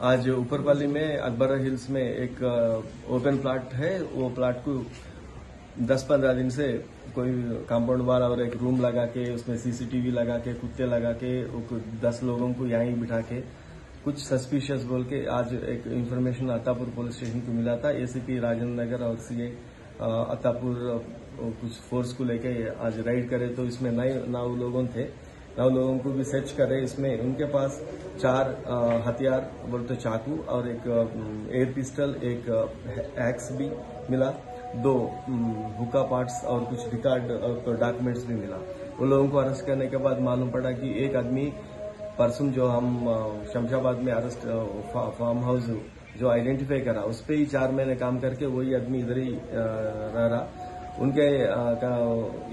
आज ऊपरपल्ली में अकबर हिल्स में एक ओपन प्लाट है। वो प्लाट को 10-15 दिन से कोई कंपाउंड वाल और एक रूम लगा के उसमें सीसीटीवी लगा के कुत्ते लगा के 10 लोगों को यहीं बिठा के कुछ सस्पिशियस बोल के आज एक इन्फॉर्मेशन अत्तापुर पुलिस स्टेशन को मिला था। एसीपी राजेंद्र नगर और सीए अत्तापुर कुछ फोर्स को लेके आज राइड करे तो इसमें 9 लोगों थे। 9 लोगों को भी सर्च करे। इसमें उनके पास 4 हथियार बोलते चाकू और एक एयर पिस्टल, एक एक्स भी मिला, 2 हुक्का पार्ट्स और कुछ रिकॉर्ड डॉक्यूमेंट्स भी मिला। उन लोगों को अरेस्ट करने के बाद मालूम पड़ा कि एक आदमी पर्सन जो हम शमशाबाद में अरेस्ट फार्म हाउस जो आइडेंटिफाई करा उस पर ही 4 महीने काम करके वही आदमी इधर ही रह रहा। उनके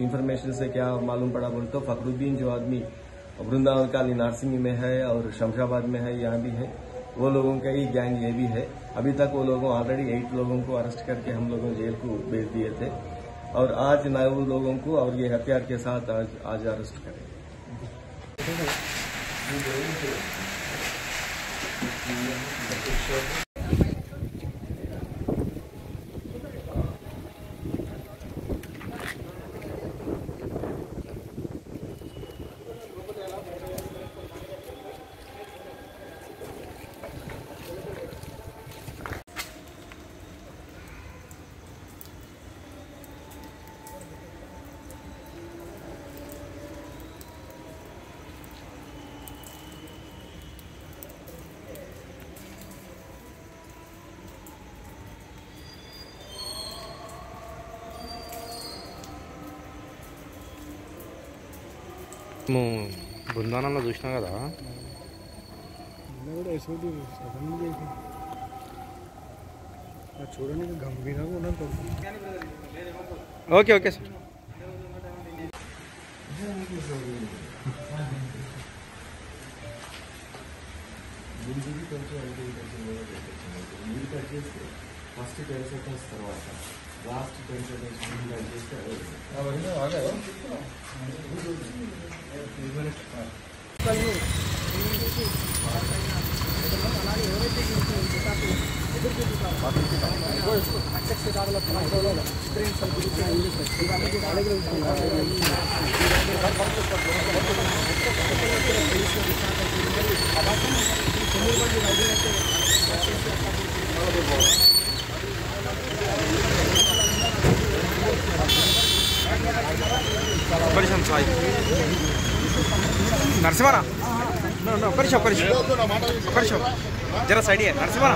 इंफॉर्मेशन से क्या मालूम पड़ा बोले तो फखरुद्दीन जो आदमी वृंदावन काली नारसिंगी में है और शमशाबाद में है, यहाँ भी है, वो लोगों का ही गैंग ये भी है। अभी तक वो लोगों ऑलरेडी 8 लोगों को अरेस्ट करके हम लोगों जेल को भेज दिए थे और आज 9 लोगों को और ये हथियार के साथ आज अरेस्ट करें। బృందావనంలో చూసినా కదా చూడడానికి గంభీరంగా ఉన్నది. Okay okay sir. First 10 seconds తర్వాత లాస్ట్ 10 సెకండ్స్ కట్ చేస్తే परिश्रम साई नरसिंहरा नो परिश्रम जरा साइड है नरसिंहरा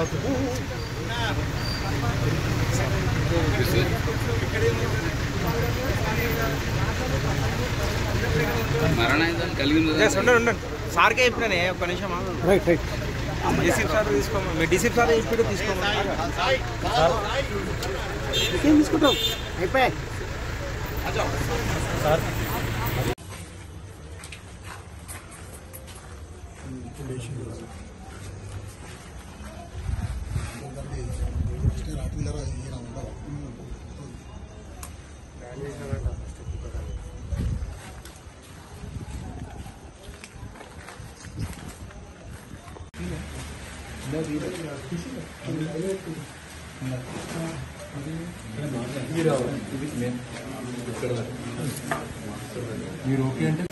సార్ కే చెప్పినానే ఒక్క నిమిషం రైట్ డీసీపీ సార్ తీసుకోమా మీ డీసీపీ సార్ ఇప్పుడు తీసుకోమా తీసుకుంటాం అయిపోయి సార్ మీరు ఓకే అంటే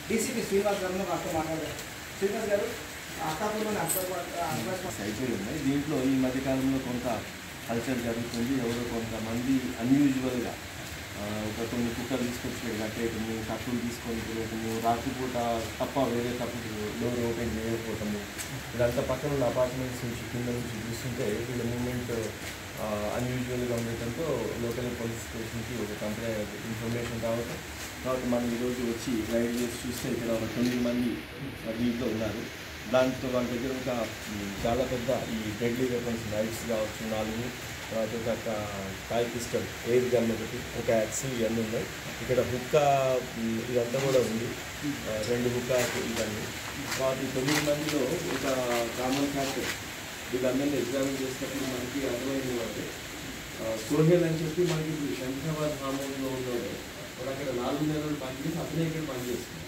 డీసీపీ శ్రీనివాస్ గారు మాతో మాట్లాడారు. శ్రీనివాస్ గారు అత్తాపూర్లోని సైకిల్ ఉన్నాయి. దీంట్లో ఈ మధ్యకాలంలో కొంత కల్చర్ జరుగుతుంది. ఎవరో కొంతమంది అన్యూజువల్గా ఒక 9 కుక్కలు తీసుకొచ్చి కట్టేయటము, కప్పులు తీసుకొని తిరగటము, రాత్రిపూట తప్ప వేరే తప్పు డోర్ ఓపెన్ చేయకపోవటము, ఇదంతా పక్కన ఉన్న అపార్ట్మెంట్స్ నుంచి కింద నుంచి చూస్తుంటే వీళ్ళ మూమెంట్ అన్యూజువల్గా ఉండటంతో లోకల్ పోలీస్ స్టేషన్కి ఒక కంప్లైంట్ ఇన్ఫర్మేషన్ రావటం. కాబట్టి మనం ఈరోజు వచ్చి రైడ్ చేసి చూస్తే ఇక్కడ ఒక 9 మంది దీంట్లో ఉన్నారు. దాంతో వాళ్ళ దగ్గర ఒక చాలా పెద్ద ఈ డెడ్లీ వెపన్స్ నైట్స్ కావచ్చు 4, తర్వాత ఒక టాయ్ పిస్టల్, ఎయిర్ గన్ ఒకటి, ఒక యాక్సిల్ ఇవన్నీ ఉన్నాయి. ఇక్కడ హుక్కా ఇదంతా కూడా ఉంది, 2 హుక్కా ఇవన్నీ. తర్వాత ఈ 9 మందిలో ఒక కామన్ ఫ్యాక్టర్ వీళ్ళందరినీ ఎగ్జామిన్ చేసినప్పుడు మనకి అర్థమైంది అంటే సోహెల్ అని చెప్పి మనకి ఇప్పుడు శంషాబాద్ హామూన్లో ఉన్నవాడు అక్కడ 4 నెలలు పనిచేసి అతనే ఇక్కడ పనిచేస్తుంది.